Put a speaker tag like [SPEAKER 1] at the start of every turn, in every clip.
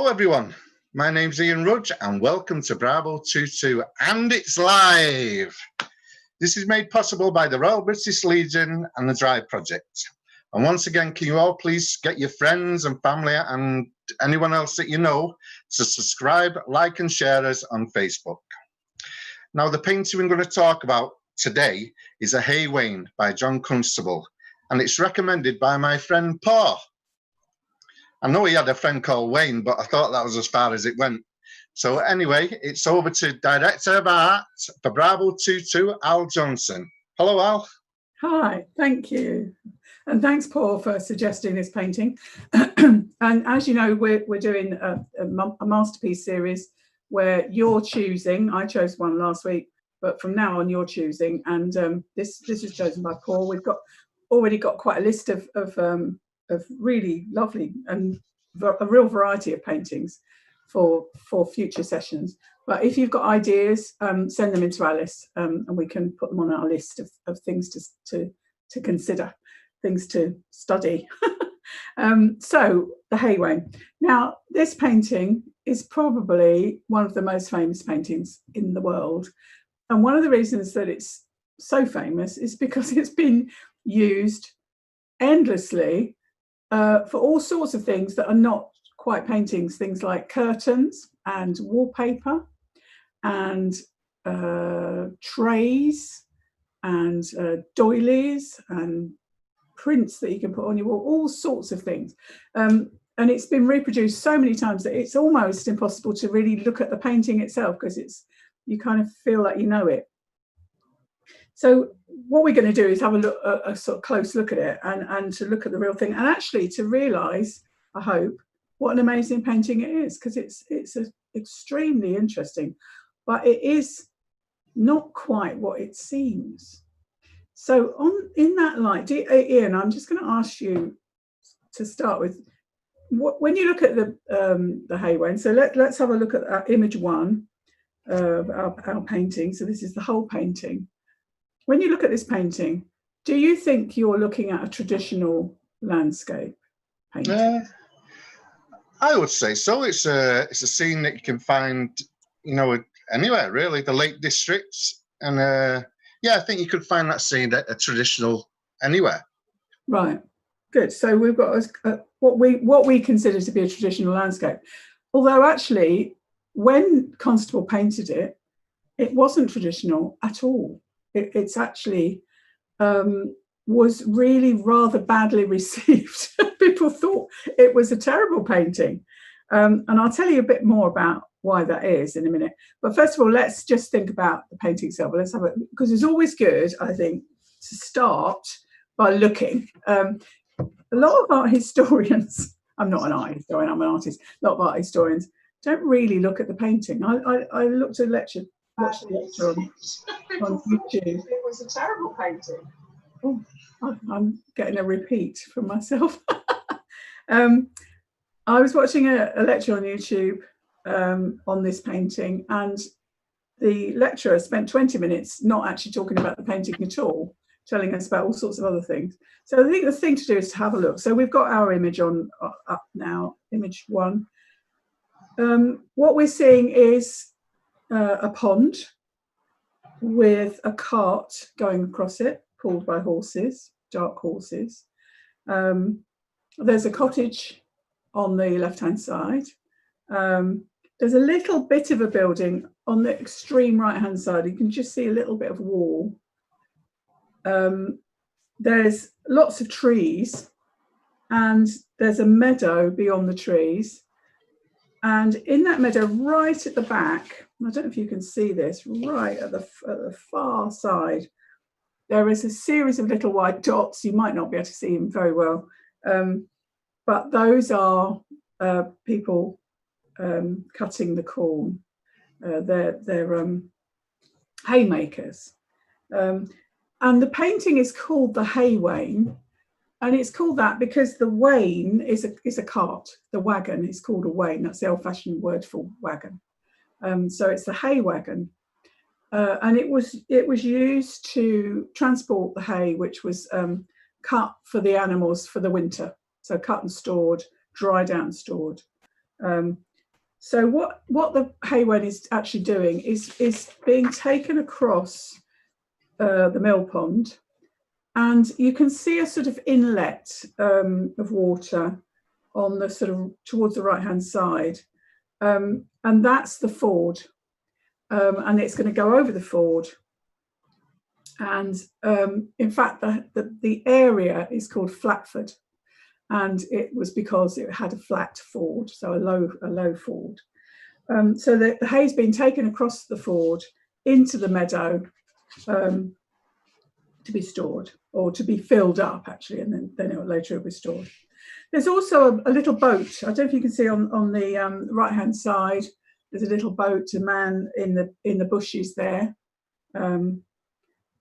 [SPEAKER 1] Hello everyone, my name's Ian Rudge and welcome to Bravo 22 and it's live. This is made possible by the Royal British Legion and the Drive Project. And once again, can you all please get your friends and family and anyone else that you know to subscribe, like and share us on Facebook. Now the painting we're going to talk about today is a Hay Wain by John Constable and it's recommended by my friend Paw. I know he had a friend called Wayne, but I thought that was as far as it went. So anyway, it's over to Director of Art for Bravo 22, Al Johnson. Hello, Al.
[SPEAKER 2] Hi, thank you. And thanks, Paul, for suggesting this painting. And as you know, we're doing a masterpiece series where you're choosing. I chose one last week, but from now on you're choosing. And this is chosen by Paul. We've already got quite a list of really lovely and a real variety of paintings for future sessions. But if you've got ideas, send them into our list and we can put them on our list of things to consider, things to study. So the Hay Wain. Now, this painting is probably one of the most famous paintings in the world. And one of the reasons that it's so famous is because it's been used endlessly for all sorts of things that are not quite paintings, things like curtains and wallpaper and trays and doilies and prints that you can put on your wall, all sorts of things. And it's been reproduced so many times that it's almost impossible to really look at the painting itself because you kind of feel like you know it. So what we're going to do is have a sort of close look at it and to look at the real thing and actually to realise, I hope, what an amazing painting it is, because it's extremely interesting, but it is not quite what it seems. So in that light, Ian, I'm just going to ask you to start with, when you look at the Hay Wain, so let's have a look at image one of our painting. So this is the whole painting. When you look at this painting, do you think you're looking at a traditional landscape painting?
[SPEAKER 1] I would say so. It's a scene that you can find, anywhere really. The Lake Districts, and I think you could find that scene at a traditional anywhere.
[SPEAKER 2] Right, good. So we've got what we consider to be a traditional landscape. Although actually, when Constable painted it, it wasn't traditional at all. It's actually was really rather badly received. People thought it was a terrible painting. And I'll tell you a bit more about why that is in a minute. But first of all, let's just think about the painting itself. Let's have it, because it's always good, I think, to start by looking. A lot of art historians, I'm not an art historian, I'm an artist, a lot of art historians don't really look at the painting. I looked at watched the lecture on YouTube. It was a terrible painting. Oh, I'm getting a repeat from myself. I was watching a lecture on YouTube on this painting, and the lecturer spent 20 minutes not actually talking about the painting at all, telling us about all sorts of other things. So I think the thing to do is to have a look. So we've got our image up now, image one. What we're seeing is a pond with a cart going across it, pulled by horses, dark horses. There's a cottage on the left-hand side. There's a little bit of a building on the extreme right-hand side. You can just see a little bit of wall. There's lots of trees, and there's a meadow beyond the trees. And in that meadow, right at the back, I don't know if you can see this, right at the far side, there is a series of little white dots. You might not be able to see them very well, but those are people cutting the corn. They're haymakers. And the painting is called the Hay Wain. And it's called that because the wain is a cart. The wagon is called a wain. That's the old-fashioned word for wagon. So it's the hay wagon, and it was used to transport the hay, which was cut for the animals for the winter. So cut and stored, dried out and stored. So what the Hay Wain is actually doing is being taken across the mill pond, and you can see a sort of inlet of water on the sort of towards the right hand side, and that's the ford, and it's going to go over the ford. And in fact, the area is called Flatford, and it was because it had a flat ford, so a low ford. So the hay's been taken across the ford into the meadow to be stored, or to be filled up actually, and then later it'll be stored. There's also a little boat. I don't know if you can see on the right hand side. There's a little boat, a man in the bushes there.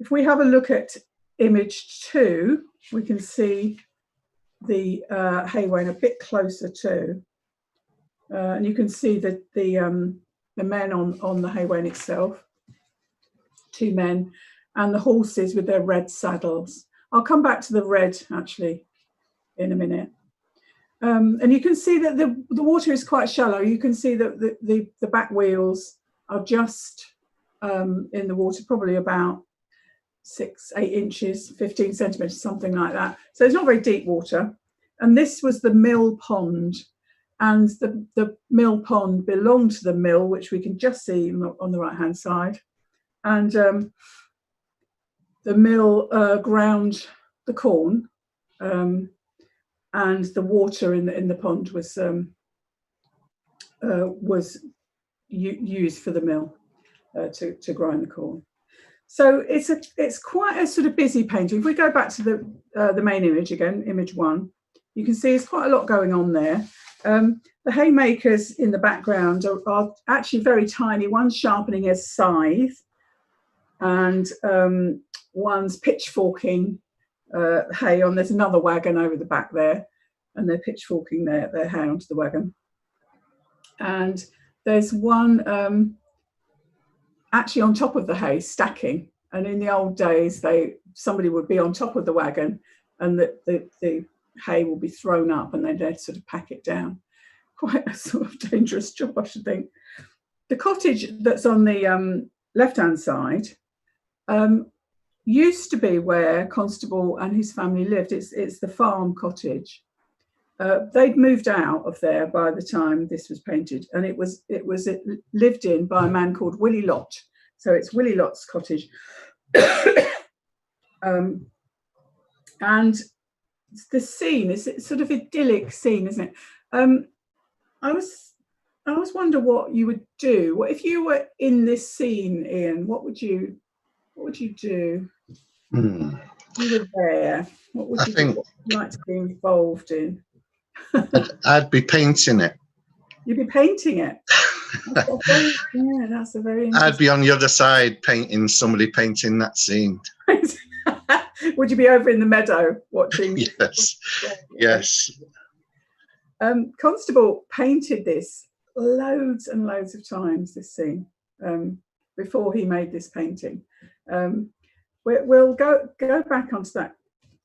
[SPEAKER 2] If we have a look at image 2, we can see the Hay Wain a bit closer too, and you can see that the men on the Hay Wain itself, 2 men, and the horses with their red saddles. I'll come back to the red actually in a minute. And you can see that the water is quite shallow. You can see that the back wheels are just in the water, probably about 6-8 inches, 15 centimetres, something like that. So it's not very deep water. And this was the mill pond. And the mill pond belonged to the mill, which we can just see on the right-hand side. And the mill ground the corn, and the water in the pond was used for the mill to grind the corn. So it's quite a sort of busy painting. If we go back to the main image again, image 1, you can see there's quite a lot going on there. The haymakers in the background are actually very tiny. One's sharpening a scythe, and one's pitchforking hay on. There's another wagon over the back there, and they're pitchforking their hay onto the wagon. And there's one actually on top of the hay stacking. And in the old days, somebody would be on top of the wagon, and the hay will be thrown up, and then they'd sort of pack it down. Quite a sort of dangerous job, I should think. The cottage that's on the left-hand side used to be where Constable and his family lived. It's the farm cottage. They'd moved out of there by the time this was painted, and it was lived in by a man called Willie Lott. So it's Willie Lott's cottage. And the scene is sort of idyllic scene, isn't it? I always wonder what you would do. What if you were in this scene, Ian? What would you do? You were there. What would you like to be involved in?
[SPEAKER 1] I'd be painting it.
[SPEAKER 2] You'd be painting it. That's a very.
[SPEAKER 1] I'd be on the other side somebody painting that scene.
[SPEAKER 2] Would you be over in the meadow watching?
[SPEAKER 1] Yes. Yes.
[SPEAKER 2] Constable painted this loads and loads of times, this scene, before he made this painting. We'll go back onto that.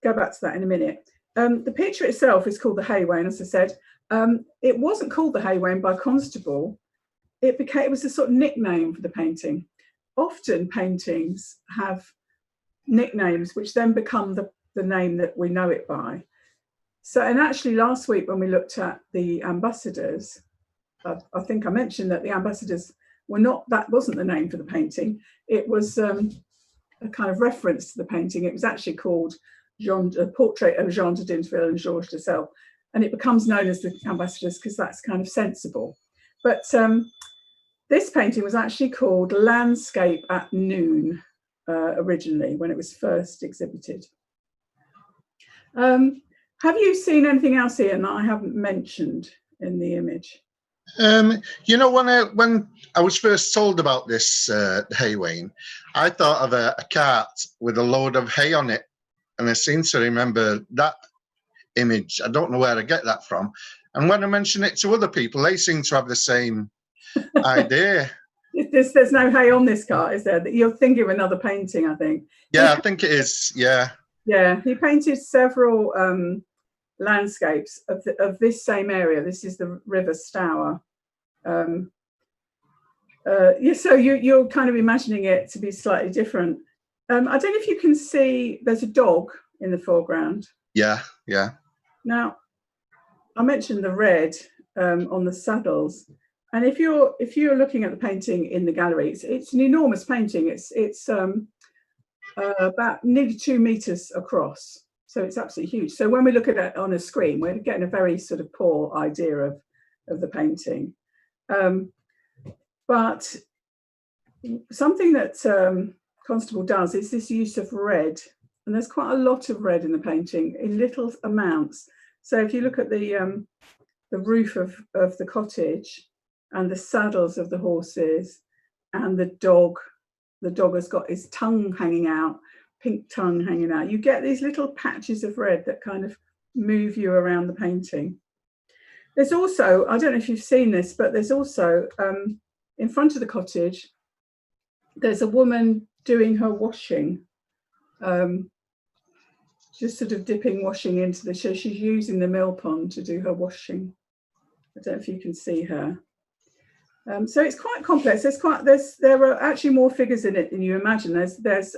[SPEAKER 2] Go back to that in a minute. The picture itself is called the Hay Wain, as I said. It wasn't called the Hay Wain by Constable. It was a sort of nickname for the painting. Often paintings have nicknames which then become the name that we know it by. So, and actually last week when we looked at the ambassadors, I think I mentioned that the ambassadors that wasn't the name for the painting. It was a kind of reference to the painting. It was actually called a portrait of Jean de Dintville and Georges de Selve, and it becomes known as the ambassadors because that's kind of sensible. But this painting was actually called Landscape at Noon originally when it was first exhibited. Have you seen anything else, Ian, that I haven't mentioned in the image?
[SPEAKER 1] You know, when I was first told about this Hay Wain, I thought of a cart with a load of hay on it, and I seem to remember that image. I don't know where I get that from. And when I mention it to other people, they seem to have the same idea.
[SPEAKER 2] There's no hay on this cart, is there? You're thinking of another painting, I think.
[SPEAKER 1] Yeah, I think it is. Yeah.
[SPEAKER 2] Yeah, he painted several landscapes of this same area. This is the River Stour, Yeah, so you're kind of imagining it to be slightly different. I don't know if you can see, there's a dog in the foreground.
[SPEAKER 1] Yeah, yeah.
[SPEAKER 2] Now, I mentioned the red on the saddles, and if you're looking at the painting in the gallery, it's an enormous painting. It's about nearly 2 meters across, so it's absolutely huge. So when we look at it on a screen, we're getting a very sort of poor idea of the painting. But something that Constable does is this use of red, and there's quite a lot of red in the painting in little amounts. So if you look at the roof of the cottage and the saddles of the horses and the dog has got his tongue hanging out, pink tongue hanging out. You get these little patches of red that kind of move you around the painting. There's also, I don't know if you've seen this, but there's also in front of the cottage, there's a woman doing her washing, just sort of dipping washing into the, so she's using the mill pond to do her washing. I don't know if you can see her. So it's quite complex. There are actually more figures in it than you imagine. There's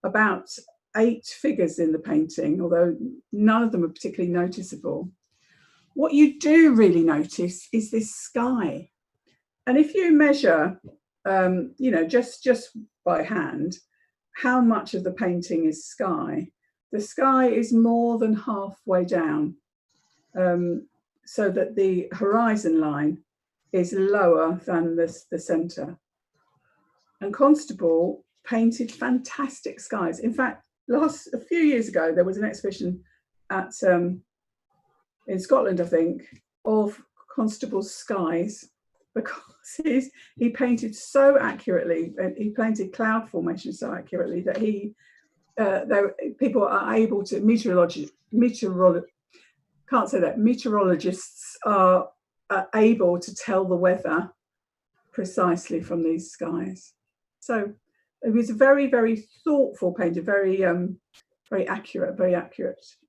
[SPEAKER 2] about 8 figures in the painting, although none of them are particularly noticeable. What you do really notice is this sky. And if you measure, just by hand, how much of the painting is sky, the sky is more than halfway down, so that the horizon line is lower than the centre. And Constable painted fantastic skies. In fact, a few years ago, there was an exhibition at in Scotland, I think, of Constable's skies, because he painted so accurately, and he painted cloud formation so accurately that people are able to, meteorologists are able to tell the weather precisely from these skies. So it was a very, very thoughtful painting, very accurate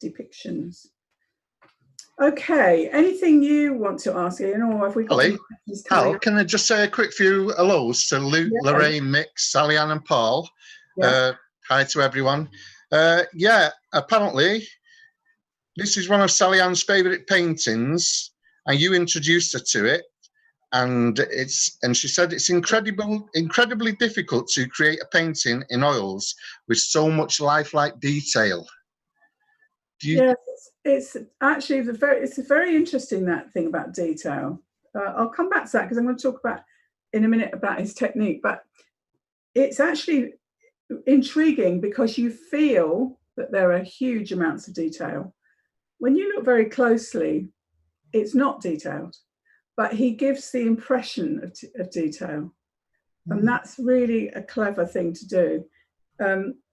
[SPEAKER 2] depictions. Okay, anything you want to ask, Ian, or have we got any questions coming up?
[SPEAKER 1] Can I just say a quick few hellos to Luke, Lorraine, Mick, Sally Ann and Paul.
[SPEAKER 2] Yeah.
[SPEAKER 1] Hi to everyone. Apparently this is one of Sally Ann's favourite paintings, and you introduced her to it, and she said it's incredibly difficult to create a painting in oils with so much lifelike detail.
[SPEAKER 2] Yes, it's actually it's a very interesting, that thing about detail. I'll come back to that because I'm going to talk about in a minute about his technique, but it's actually intriguing because you feel that there are huge amounts of detail. When you look very closely, it's not detailed, but he gives the impression of detail. And that's really a clever thing to do.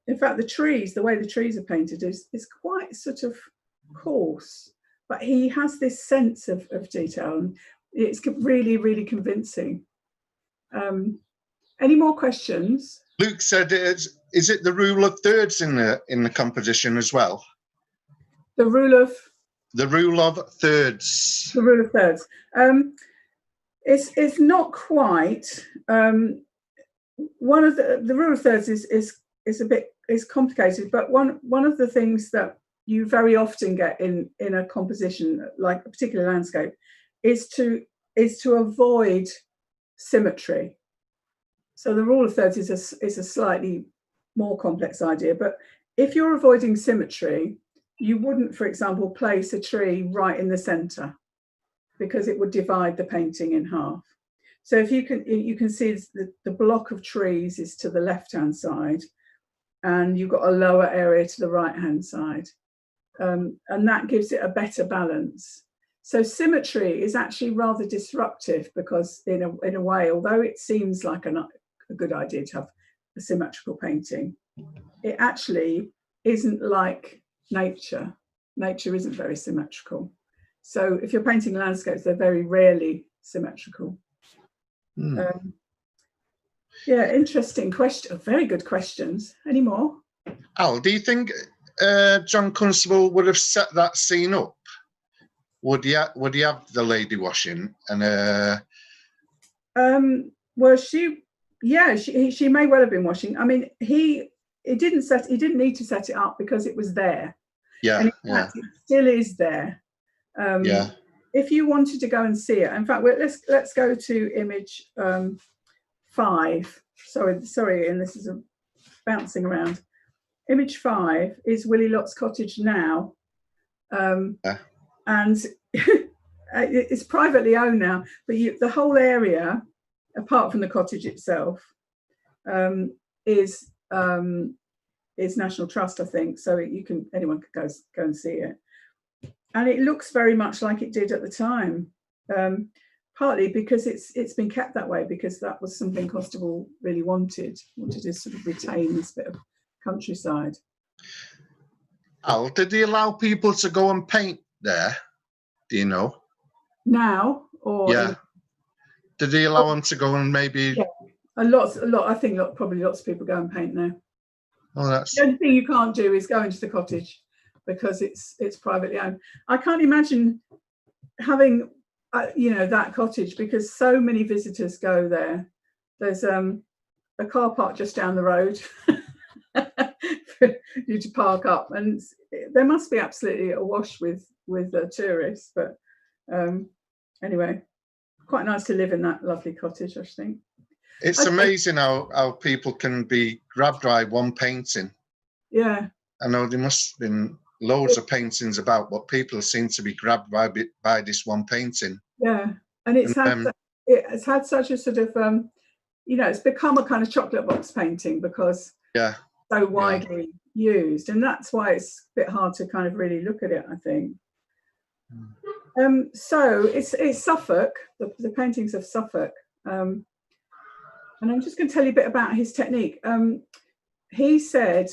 [SPEAKER 2] In fact, the way the trees are painted is quite sort of coarse, but he has this sense of detail, and it's really, really convincing. Any more questions?
[SPEAKER 1] Luke said, is it the rule of thirds in the composition as well?
[SPEAKER 2] The rule of thirds. The rule of thirds. It's not quite. One of the rule of thirds is complicated, but one of the things that you very often get in a composition, like a particular landscape, is to avoid symmetry. So the rule of thirds is a slightly more complex idea, but if you're avoiding symmetry, you wouldn't, for example, place a tree right in the centre, because it would divide the painting in half. So if you can see the block of trees is to the left-hand side, and you've got a lower area to the right-hand side, and that gives it a better balance. So symmetry is actually rather disruptive, because in a way, although it seems like a good idea to have a symmetrical painting, it actually isn't like nature. Nature isn't very symmetrical. So if you're painting landscapes, they're very rarely symmetrical. Interesting question. Very good questions. Any more?
[SPEAKER 1] Al, do you think John Constable would have set that scene up would you have the lady washing and
[SPEAKER 2] Well, she may well have been washing. I mean, he didn't need to set it up because it was there.
[SPEAKER 1] yeah,
[SPEAKER 2] And in
[SPEAKER 1] yeah,
[SPEAKER 2] fact, it still is there.
[SPEAKER 1] yeah.
[SPEAKER 2] If you wanted to go and see it, in fact, let's go to image 5. Sorry, and this is bouncing around. Image 5 is Willie Lott's cottage now, and it's privately owned now. But the whole area, apart from the cottage itself, is National Trust, I think. So anyone could go and see it. And it looks very much like it did at the time, partly because it's been kept that way, because that was something Constable really wanted to sort of retain this bit of countryside.
[SPEAKER 1] Al, did he allow people to go and paint there? Do you know?
[SPEAKER 2] Now, or
[SPEAKER 1] yeah, did he allow them to go and maybe?
[SPEAKER 2] Yeah, a lot. I think probably lots of people go and paint there.
[SPEAKER 1] Oh, that's
[SPEAKER 2] the only thing you can't do is go into the cottage, because it's privately owned. I can't imagine having that cottage, because so many visitors go there. There's a car park just down the road for you to park up, and there must be absolutely awash with tourists. But anyway, quite nice to live in that lovely cottage, I think.
[SPEAKER 1] It's amazing how people can be grabbed by one painting.
[SPEAKER 2] Yeah,
[SPEAKER 1] I know there must have been loads of paintings about, but people seem to be grabbed by this one painting.
[SPEAKER 2] Yeah, and it's had such a sort of it's become a kind of chocolate box painting, because so widely used, and that's why it's a bit hard to kind of really look at it, I think. So it's Suffolk, the paintings of Suffolk, and I'm just going to tell you a bit about his technique. He said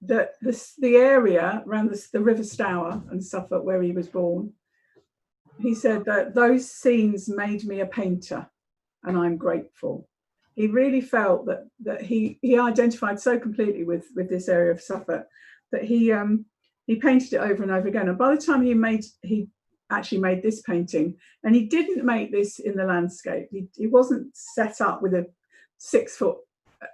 [SPEAKER 2] that the area around the River Stour and Suffolk, where he was born, he said that those scenes made me a painter, and I'm grateful. He really felt that he identified so completely with this area of Suffolk that he painted it over and over again. And by the time he actually made this painting, and he didn't make this in the landscape. He wasn't set up with a 6 foot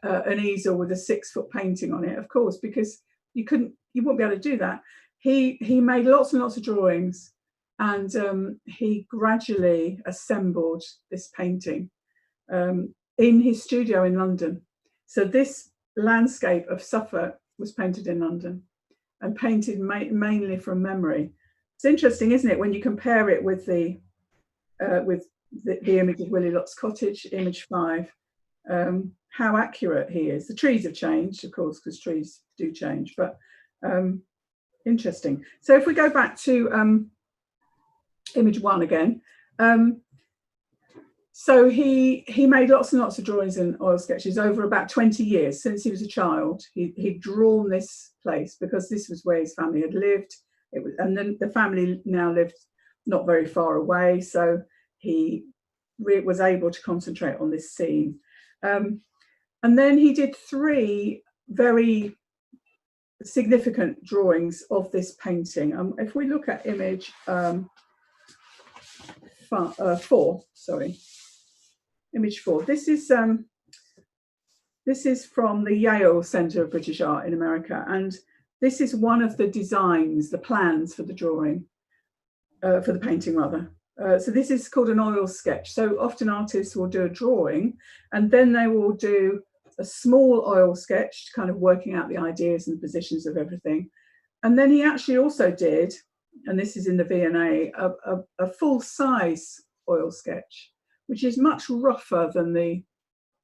[SPEAKER 2] an easel with a 6 foot painting on it, of course, because you wouldn't be able to do that. He made lots and lots of drawings, and he gradually assembled this painting in his studio in London. So this landscape of Suffolk was painted in London, and painted mainly from memory. It's interesting, isn't it, when you compare it with the image of Willie Lott's cottage, image 5, how accurate he is. The trees have changed, of course, because trees do change, but interesting. So if we go back to image 1 again, so he made lots and lots of drawings and oil sketches over about 20 years. Since he was a child, he'd drawn this place, because this was where his family had lived. And then the family now lived not very far away, so he was able to concentrate on this scene. And then he did 3 very significant drawings of this painting. If we look at image 4, sorry, image 4. This is from the Yale Centre of British Art in America, and this is one of the designs, the plans for the drawing, for the painting rather. So this is called an oil sketch. So often artists will do a drawing, and then they will do a small oil sketch, kind of working out the ideas and positions of everything. And then he actually also did, and this is in the V&A, a full-size oil sketch, which is much rougher than the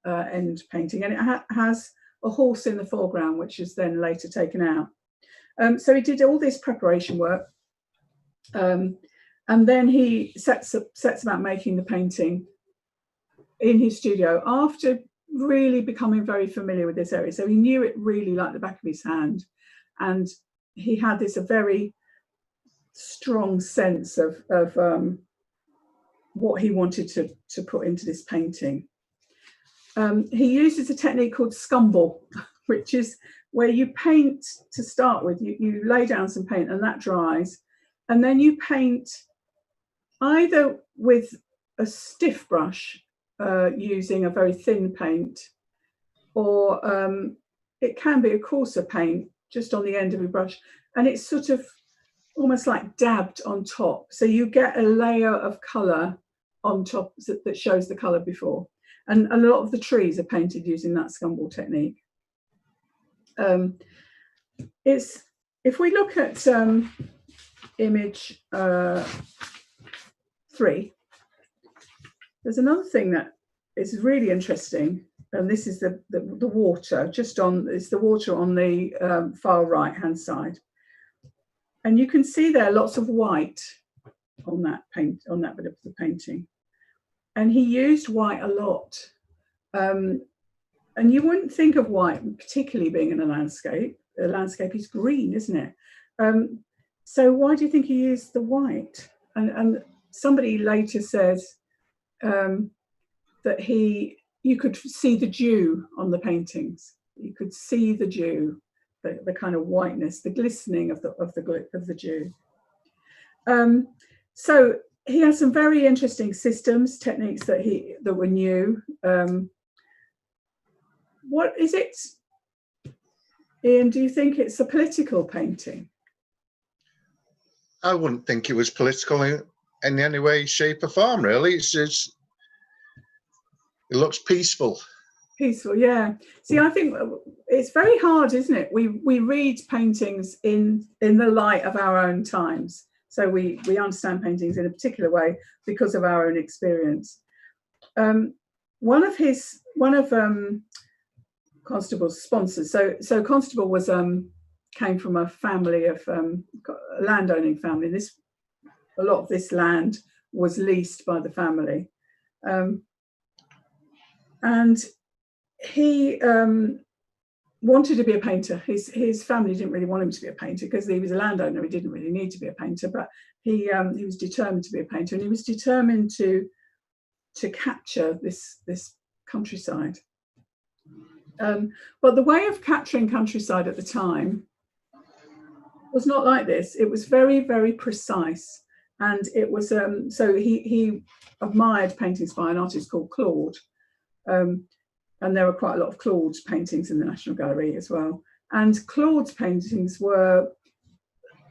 [SPEAKER 2] end painting, and it has a horse in the foreground, which is then later taken out. So he did all this preparation work, and then he sets about making the painting in his studio after really becoming very familiar with this area. So he knew it really like the back of his hand, and he had a very strong sense of what he wanted to put into this painting. He uses a technique called scumble, which is where you paint to start with. You lay down some paint, and that dries, and then you paint either with a stiff brush using a very thin paint, or it can be a coarser paint just on the end of your brush, and it's sort of almost like dabbed on top, so you get a layer of colour on top that shows the colour before. And a lot of the trees are painted using that scumble technique. If we look at image 3, there's another thing that is really interesting, and this is the water. It's the water on the far right hand side, and you can see there lots of white on that bit of the painting, and he used white a lot. And you wouldn't think of white particularly being in a landscape. A landscape is green, isn't it? So why do you think he used the white? And somebody later says that you could see the dew on the paintings. You could see the dew, the kind of whiteness, the glistening of the dew. So he has some very interesting systems, techniques that were new. What is it, Ian? Do you think it's a political painting?
[SPEAKER 1] I wouldn't think it was political in any way, shape, or form. Really, it's just, it looks peaceful. Peaceful,
[SPEAKER 2] yeah. See, I think it's very hard, isn't it? We read paintings in the light of our own times, so we understand paintings in a particular way because of our own experience. One of Constable's sponsors. So Constable was came from a family of a landowning family. A lot of this land was leased by the family, and he wanted to be a painter. His family didn't really want him to be a painter because he was a landowner. He didn't really need to be a painter, but he was determined to be a painter, and he was determined to capture this countryside. But the way of capturing countryside at the time was not like this. It was very, very precise, and it was so he admired paintings by an artist called Claude, and there were quite a lot of Claude's paintings in the National Gallery as well. And Claude's paintings were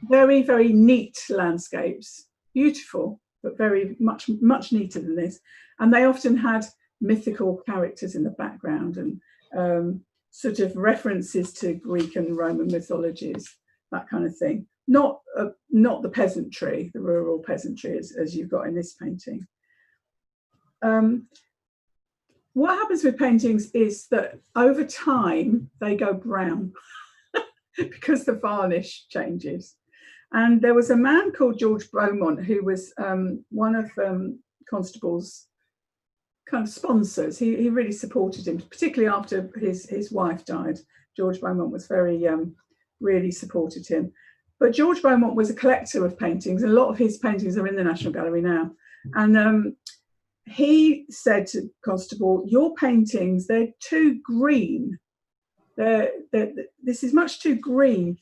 [SPEAKER 2] very, very neat landscapes, beautiful, but very much neater than this. And they often had mythical characters in the background, and sort of references to Greek and Roman mythologies, that kind of thing. Not the peasantry, the rural peasantry as you've got in this painting. What happens with paintings is that over time they go brown because the varnish changes. And there was a man called George Beaumont who was one of Constable's kind of sponsors. He really supported him, particularly after his wife died. George Beaumont was very really supported him. But George Beaumont was a collector of paintings. A lot of his paintings are in the National Gallery now. And he said to Constable, "Your paintings, they're too green. This is much too green.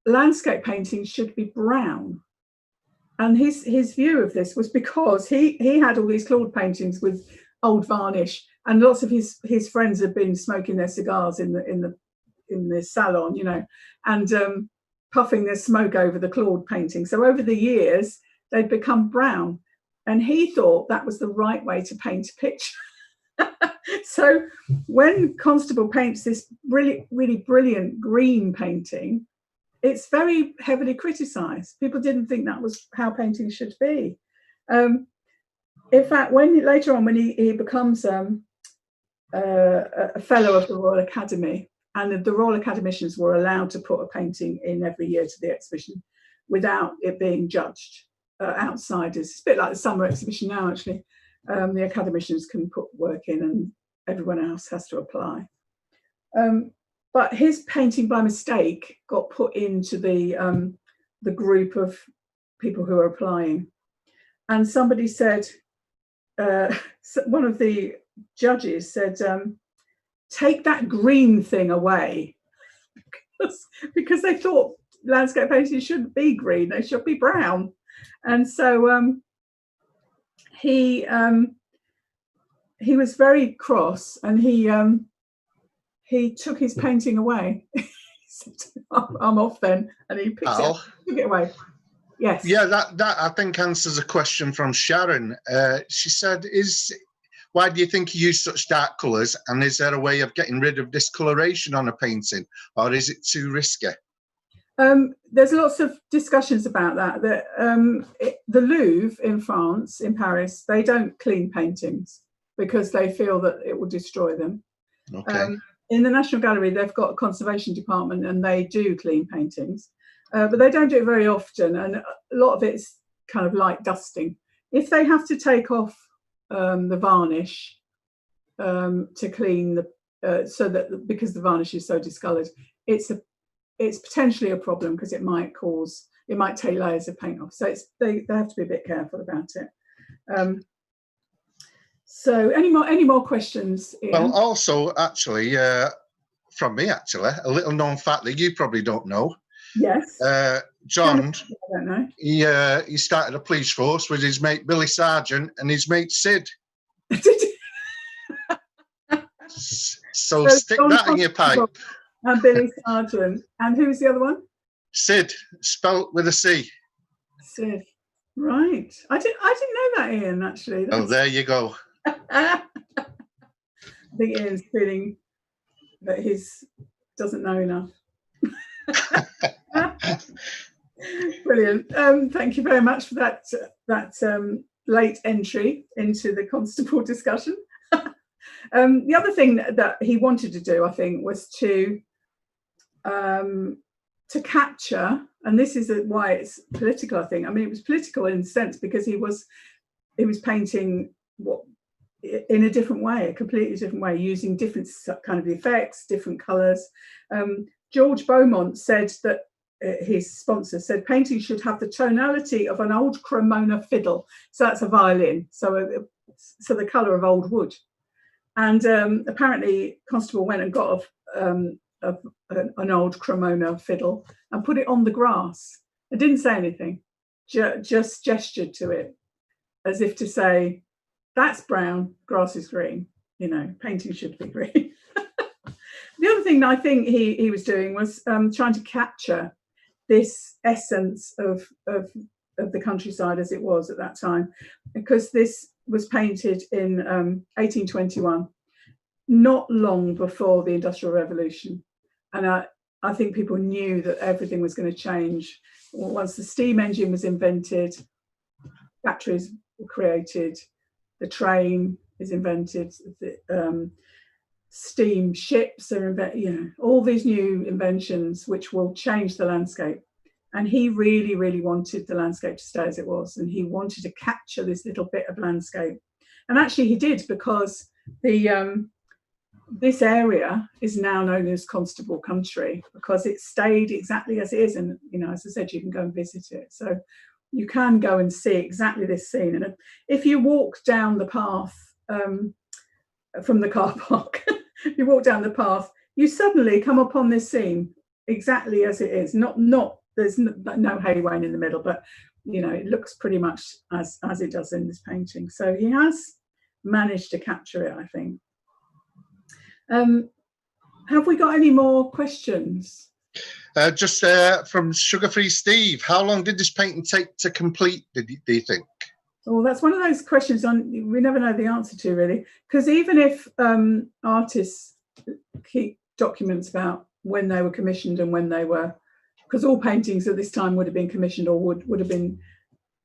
[SPEAKER 2] Landscape paintings should be brown." And his view of this was because he had all these Claude paintings with old varnish, and lots of his friends had been smoking their cigars in the salon, you know, and puffing their smoke over the Claude painting. So over the years they'd become brown, and he thought that was the right way to paint a picture. So when Constable paints this really, really brilliant green painting, it's very heavily criticised. People didn't think that was how painting should be. In fact, later on when he becomes a fellow of the Royal Academy, and the Royal Academicians were allowed to put a painting in every year to the exhibition without it being judged. Outsiders, it's a bit like the summer exhibition now, actually. The Academicians can put work in and everyone else has to apply. But his painting by mistake got put into the group of people who are applying. And somebody said, one of the judges said, "Take that green thing away," because they thought landscape paintings shouldn't be green; they should be brown. And so he was very cross, and he took his painting away. He said, "I'm off then," and he picked it up, took it away. Yes.
[SPEAKER 1] Yeah, that I think answers a question from Sharon. She said, why do you think you use such dark colours, and is there a way of getting rid of discoloration on a painting, or is it too risky?
[SPEAKER 2] There's lots of discussions about that. The Louvre in France, in Paris, they don't clean paintings because they feel that it will destroy them.
[SPEAKER 1] Okay.
[SPEAKER 2] In the National Gallery, they've got a conservation department and they do clean paintings, but they don't do it very often, and a lot of it's kind of light dusting. If they have to take off the varnish to clean so that because the varnish is so discoloured, it's potentially a problem because it might take layers of paint off. So they have to be a bit careful about it. So any more questions, Ian?
[SPEAKER 1] Well, also actually from me, actually, a little known fact that you probably don't know.
[SPEAKER 2] Yes.
[SPEAKER 1] John,
[SPEAKER 2] I don't know.
[SPEAKER 1] He started a police force with his mate Billy Sargent and his mate Sid. So stick
[SPEAKER 2] John
[SPEAKER 1] that in your pipe.
[SPEAKER 2] And Billy Sargent. And who's the other one?
[SPEAKER 1] Sid, spelt with a C.
[SPEAKER 2] Sid. Right. I didn't know that, Ian, actually.
[SPEAKER 1] There you go.
[SPEAKER 2] I think Ian's feeling that he doesn't know enough. Brilliant. Thank you very much for that late entry into the Constable discussion. The other thing that he wanted to do, I think, was to capture, and this is why it's political, I think. I mean, it was political in a sense because he was painting in a different way, a completely different way, using different kind of effects, different colours. George Beaumont said that his sponsor said painting should have the tonality of an old Cremona fiddle. So that's a violin. So the colour of old wood. And apparently Constable went and got an old Cremona fiddle and put it on the grass. It didn't say anything, just gestured to it as if to say, that's brown, grass is green, painting should be green. The other thing that I think he was doing was trying to capture this essence of the countryside as it was at that time, because this was painted in 1821, not long before the Industrial Revolution. And I think people knew that everything was going to change once the steam engine was invented, factories were created, the train is invented, steam ships are invented, all these new inventions which will change the landscape. And he really, really wanted the landscape to stay as it was, and he wanted to capture this little bit of landscape. And actually he did, because this area is now known as Constable Country because it stayed exactly as it is. And as I said, you can go and visit it, so you can go and see exactly this scene. And if you walk down the path from the car park, you walk down the path, you suddenly come upon this scene exactly as it is. Not there's no Hay Wain in the middle, but it looks pretty much as it does in this painting. So he has managed to capture it, I think. Have we got any more questions?
[SPEAKER 1] Just from Sugar Free Steve, how long did this painting take to complete, do you think? Well,
[SPEAKER 2] that's one of those questions we never know the answer to, really, because even if artists keep documents about when they were commissioned and when they were, because all paintings at this time would have been commissioned or would have been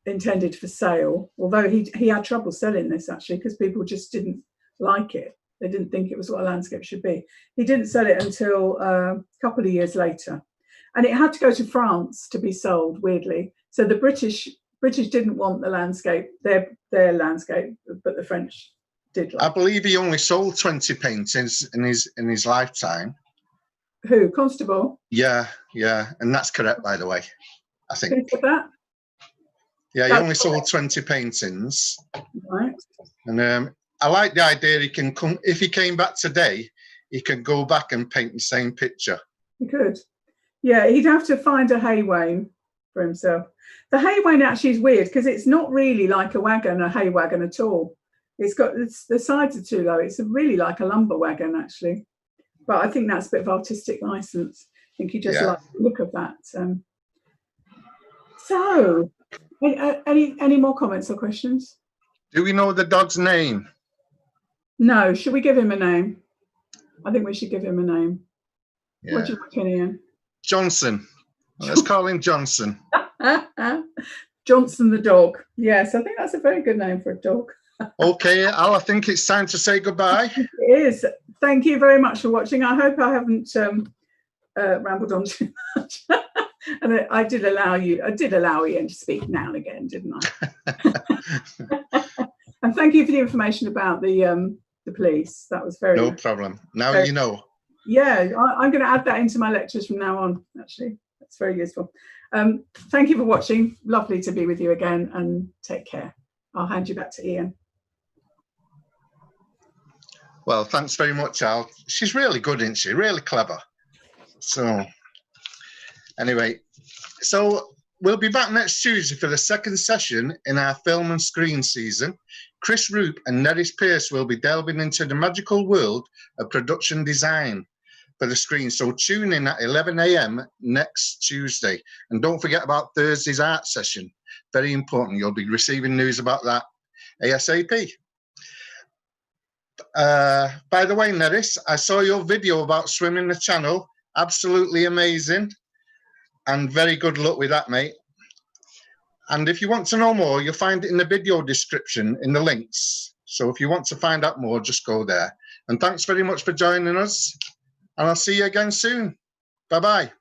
[SPEAKER 2] intended for sale, although he had trouble selling this, actually, because people just didn't like it. They didn't think it was what a landscape should be. He didn't sell it until a couple of years later. And it had to go to France to be sold, weirdly. So the British didn't want the landscape, their landscape, but the French did.
[SPEAKER 1] I believe he only sold 20 paintings in his lifetime.
[SPEAKER 2] Who, Constable?
[SPEAKER 1] Yeah, and that's correct, by the way, I think.
[SPEAKER 2] Think of that?
[SPEAKER 1] Yeah, he only sold 20 paintings.
[SPEAKER 2] Right.
[SPEAKER 1] And I like the idea he can come, if he came back today, he can go back and paint the same picture.
[SPEAKER 2] He could. Yeah, he'd have to find a Hay Wain for himself. The Hay Wain actually is weird because it's not really like a hay wagon at all. The sides are too low. It's really like a lumber wagon actually. But I think that's a bit of artistic license. I think he just likes the look of that. So, any more comments or questions?
[SPEAKER 1] Do we know the dog's name?
[SPEAKER 2] No. Should we give him a name? I think we should give him a name.
[SPEAKER 1] Yeah.
[SPEAKER 2] What do you reckon, Ian?
[SPEAKER 1] Johnson. Let's call him Johnson.
[SPEAKER 2] Johnson the dog. Yes, I think that's a very good name for a dog.
[SPEAKER 1] Okay, Al, I think it's time to say goodbye.
[SPEAKER 2] It is. Thank you very much for watching. I hope I haven't rambled on too much. And I did allow Ian to speak now and again, didn't I? And thank you for the information about the police. That was very...
[SPEAKER 1] No problem. Now you know.
[SPEAKER 2] Yeah, I'm going to add that into my lectures from now on, actually. That's very useful. Thank you for watching. Lovely to be with you again, and take care. I'll hand you back to Ian.
[SPEAKER 1] Well, thanks very much, Al. She's really good, isn't she? Really clever. So, anyway, so we'll be back next Tuesday for the second session in our film and screen season. Chris Roop and Neris Pearce will be delving into the magical world of production design for the screen. So tune in at 11 a.m. next Tuesday. And don't forget about Thursday's art session. Very important. You'll be receiving news about that ASAP. By the way, Neris, I saw your video about swimming the channel. Absolutely amazing. And very good luck with that, mate. And if you want to know more, you'll find it in the video description in the links. So if you want to find out more, just go there. And thanks very much for joining us. And I'll see you again soon. Bye-bye.